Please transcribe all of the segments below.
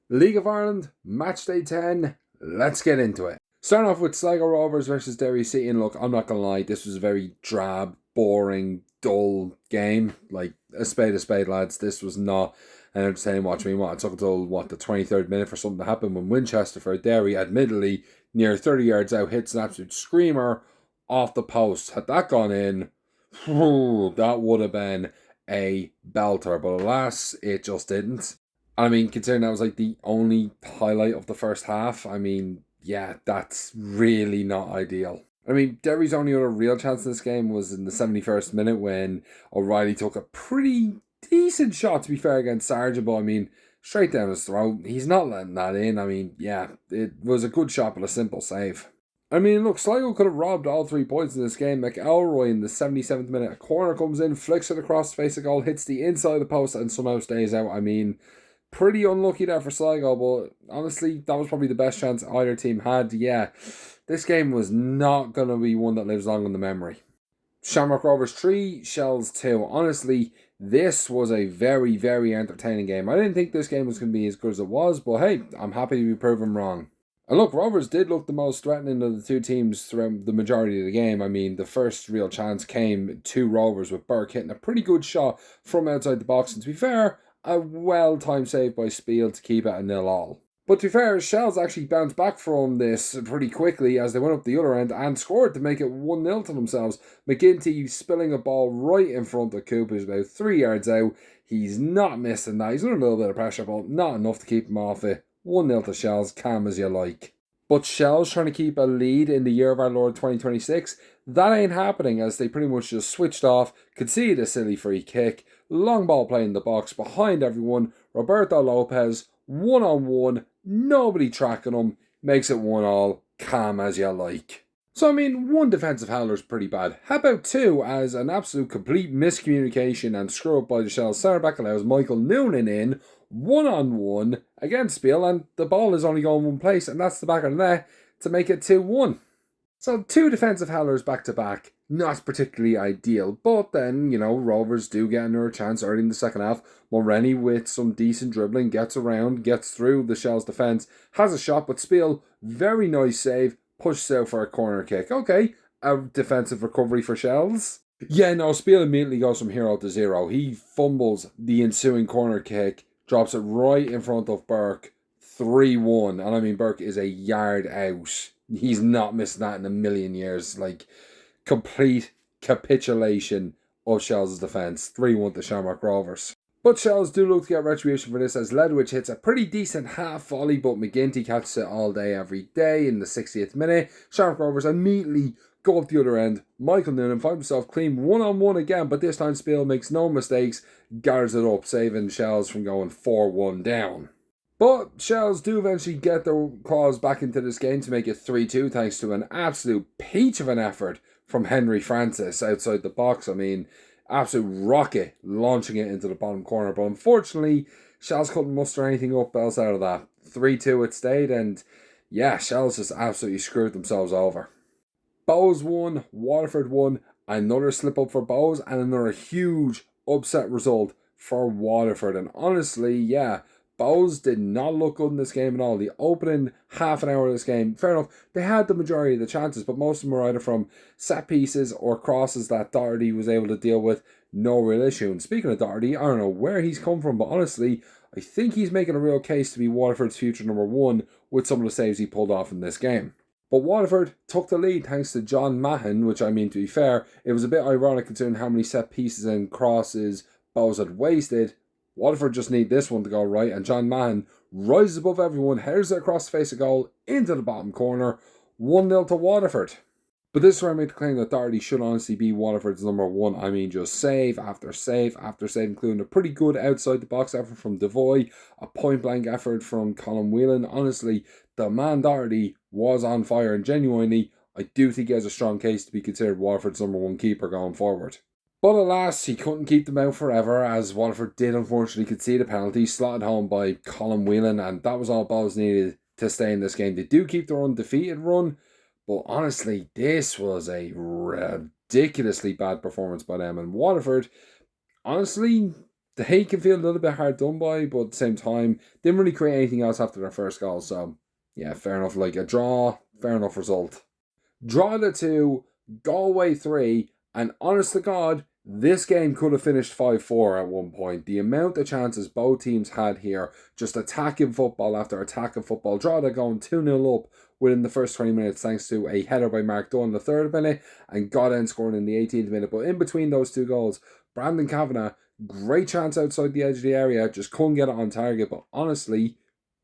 League of Ireland, Matchday 10, let's get into it. Starting off with Sligo Rovers versus Derry City, and look, I'm not going to lie, this was a very drab, boring, dull game. Like, a spade, lads. This was not an entertaining watch. I mean, it took until, the 23rd minute for something to happen when Winchester for Derry, admittedly, near 30 yards out, hits an absolute screamer off the post. Had that gone in, that would have been a belter, but alas, it just didn't. I mean, considering that was like the only highlight of the first half, I mean, yeah, that's really not ideal. I mean, Derry's only other real chance in this game was in the 71st minute when O'Reilly took a pretty decent shot, to be fair, against Sargent, but I mean, straight down his throat. He's not letting that in. I mean, yeah, it was a good shot, but a simple save. I mean, look, Sligo could have robbed all 3 points in this game. McElroy in the 77th minute, a corner comes in, flicks it across the face of goal, hits the inside of the post, and somehow stays out. I mean, pretty unlucky there for Sligo, but honestly, that was probably the best chance either team had. Yeah, this game was not going to be one that lives long in the memory. Shamrock Rovers 3, Shels 2. Honestly, this was a very, very entertaining game. I didn't think this game was going to be as good as it was, but hey, I'm happy to be proven wrong. And look, Rovers did look the most threatening of the two teams throughout the majority of the game. I mean, the first real chance came to Rovers with Burke hitting a pretty good shot from outside the box. And to be fair, a well-timed save by Spiel to keep it a 0-0. But to be fair, Shels actually bounced back from this pretty quickly as they went up the other end and scored to make it 1-0 to themselves. McGinty spilling a ball right in front of Coop, who's about 3 yards out. He's not missing that. He's under a little bit of pressure, but not enough to keep him off it. 1-0 to Shels, calm as you like. But Shels trying to keep a lead in the year of our Lord 2026, that ain't happening as they pretty much just switched off, conceded a silly free kick, long ball play in the box behind everyone, Roberto Lopez, 1-on-1, nobody tracking him, makes it 1-1, calm as you like. So I mean, 1 defensive howler's pretty bad. How about 2, as an absolute complete miscommunication and screw up by the Shels centre back allows Michael Noonan in, 1-on-1 against Spiel, and the ball is only going one place, and that's the back of the net to make it 2-1. So 2 defensive howlers back to back, not particularly ideal, but then, Rovers do get another chance early in the second half. Mulrenny with some decent dribbling, gets around, gets through the Shels defence, has a shot, but Spiel, very nice save, pushes out for a corner kick. Okay, a defensive recovery for Shels. Yeah, no, Spiel immediately goes from hero to zero. He fumbles the ensuing corner kick, drops it right in front of Burke, 3-1. And I mean, Burke is a yard out. He's not missing that in a million years. Like, complete capitulation of Shels' defence. 3-1 to Shamrock Rovers. But Shels do look to get retribution for this as Ledwich hits a pretty decent half volley, but McGinty catches it all day every day in the 60th minute. Shamrock Rovers immediately go up the other end. Michael Noonan finds himself clean 1-on-1 again, but this time Spiel makes no mistakes, gathers it up, saving Shels from going 4-1 down. But Shels do eventually get their claws back into this game to make it 3-2 thanks to an absolute peach of an effort from Henry Francis outside the box. I mean, absolute rocket launching it into the bottom corner, but unfortunately Shels couldn't muster anything up else out of that. 3-2 it stayed, and yeah, Shels just absolutely screwed themselves over. Bohs won, Waterford won, another slip up for Bohs, and another huge upset result for Waterford. And honestly, yeah, Bohs did not look good in this game at all. The opening half an hour of this game, fair enough, they had the majority of the chances, but most of them were either from set pieces or crosses that Doherty was able to deal with. No real issue. And speaking of Doherty, I don't know where he's come from, but honestly, I think he's making a real case to be Waterford's future number 1 with some of the saves he pulled off in this game. But Waterford took the lead thanks to John Mahon, which I mean, to be fair, it was a bit ironic considering how many set pieces and crosses Bohs had wasted. Waterford just need this one to go right, and John Mahon rises above everyone, headers it across the face of goal into the bottom corner, 1-0 to Waterford. But this is where I make the claim that Doherty should honestly be Waterford's number 1. I mean, just save after save after save, including a pretty good outside the box effort from Devoy, a point blank effort from Colin Whelan. Honestly, the man Doherty was on fire, and genuinely, I do think he has a strong case to be considered Waterford's number 1 keeper going forward. But alas, he couldn't keep them out forever, as Waterford did unfortunately concede a penalty, slotted home by Colin Whelan, and that was all Bohs needed to stay in this game. They do keep their undefeated run, but honestly, this was a ridiculously bad performance by them. And Waterford, honestly, They can feel a little bit hard done by, but at the same time, didn't really create anything else after their first goal. So, yeah, fair enough. Like a draw, fair enough result. Drogheda 2, Galway 3, and honest to God, this game could have finished 5-4 at one point. The amount of chances both teams had here, just attacking football after attacking football. Drogheda going 2-0 up within the first 20 minutes thanks to a header by Mark Dunn in the 3rd minute and Godin scoring in the 18th minute. But in between those two goals, Brandon Kavanagh, great chance outside the edge of the area, just couldn't get it on target. But honestly,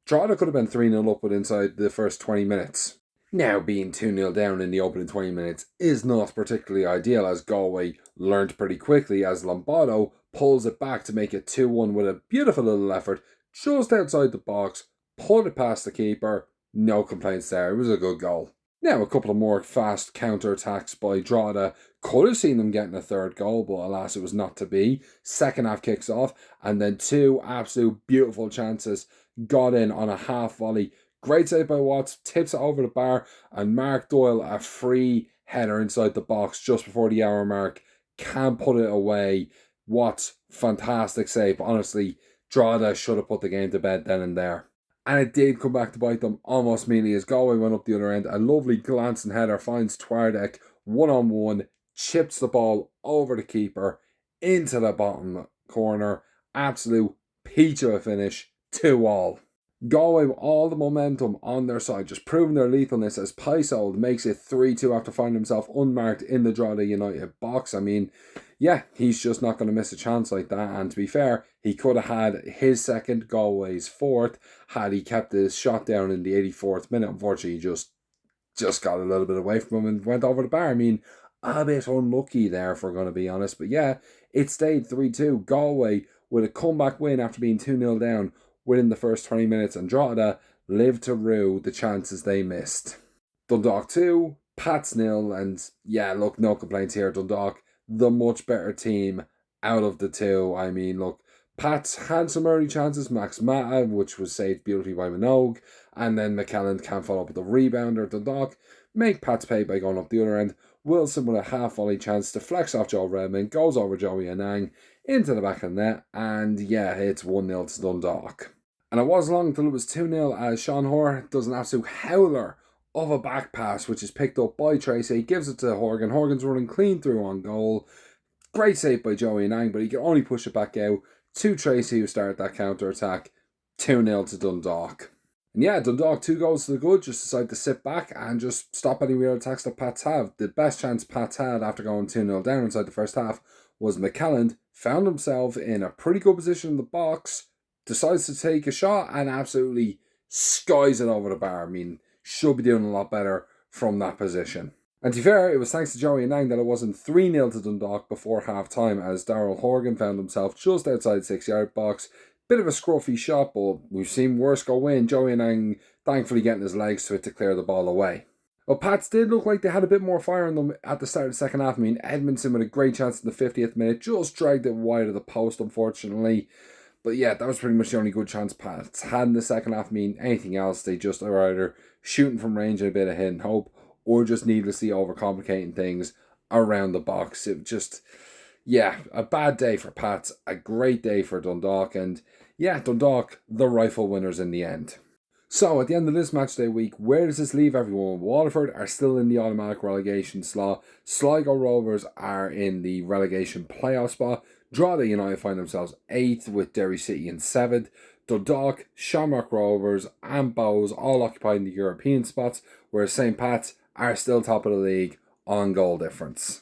Drogheda could have been 3-0 up within inside the first 20 minutes. Now, being 2-0 down in the opening 20 minutes is not particularly ideal, as Galway learned pretty quickly as Lombardo pulls it back to make it 2-1 with a beautiful little effort just outside the box, put it past the keeper, no complaints there, it was a good goal. Now, a couple of more fast counter-attacks by Drogheda could have seen them getting a 3rd goal, but alas, it was not to be. Second half kicks off, and then 2 absolute beautiful chances got in on a half volley. Great save by Watts, tips it over the bar, and Mark Doyle, a free header inside the box just before the hour mark, can't put it away. Watts, fantastic save. Honestly, Drogheda should have put the game to bed then and there. And it did come back to bite them almost immediately as Galway went up the other end. A lovely glancing header finds Twardek, 1-on-1, chips the ball over the keeper into the bottom corner. Absolute peach of a finish, 2-2. Galway with all the momentum on their side, just proving their lethalness as Paisold makes it 3-2 after finding himself unmarked in the Drogheda United box. I mean, yeah, he's just not going to miss a chance like that. And to be fair, he could have had his second, Galway's 4th, had he kept his shot down in the 84th minute. Unfortunately, he just got a little bit away from him and went over the bar. I mean, a bit unlucky there, if we're going to be honest. But yeah, it stayed 3-2. Galway with a comeback win after being 2-0 down within the first 20 minutes, and Drogheda lived to rue the chances they missed. Dundalk 2, Pats 0, and yeah, look, no complaints here. Dundalk, the much better team out of the two. I mean, look, Pats had some early chances, Max Mata, which was saved beautifully by Minogue, and then McKellen can't follow up with a rebounder. Dundalk make Pats pay by going up the other end. Wilson with a half volley chance to flex off Joe Redmond, goes over Joey Anang into the back of the net, and yeah, it's 1-0 to Dundalk. And it wasn't long until it was 2-0 as Sean Hoare does an absolute howler of a back pass, which is picked up by Tracy, gives it to Horgan. Horgan's running clean through on goal. Great save by Joey Anang, but he can only push it back out to Tracy, who started that counter-attack. 2-0 to Dundalk. And yeah, Dundalk, 2 goals to the good, just decide to sit back and just stop any real attacks that Pats have. The best chance Pats had after going 2-0 down inside the first half was McKellen found himself in a pretty good position in the box, decides to take a shot and absolutely skies it over the bar. I mean, should be doing a lot better from that position. And to be fair, it was thanks to Joey Anang that it wasn't 3-0 to Dundalk before half-time, as Darrell Horgan found himself just outside the 6-yard box. Bit of a scruffy shot, but we've seen worse go in. Joey Anang thankfully getting his legs to it to clear the ball away. Well, Pats did look like they had a bit more fire in them at the start of the second half. I mean, Edmondson with a great chance in the 50th minute, just dragged it wide of the post, unfortunately. But yeah, that was pretty much the only good chance Pats had in the second half. I mean, anything else, they just are either shooting from range and a bit of hit and hope, or just needlessly overcomplicating things around the box. It just, yeah, a bad day for Pats, a great day for Dundalk, and yeah, Dundalk, the rifle winners in the end. So, at the end of this matchday week, where does this leave everyone? Waterford are still in the automatic relegation slot. Sligo Rovers are in the relegation playoff spot. Drogheda United find themselves 8th with Derry City in 7th. Dundalk, Shamrock Rovers and Bohs all occupying the European spots, whereas St. Pat's are still top of the league on goal difference.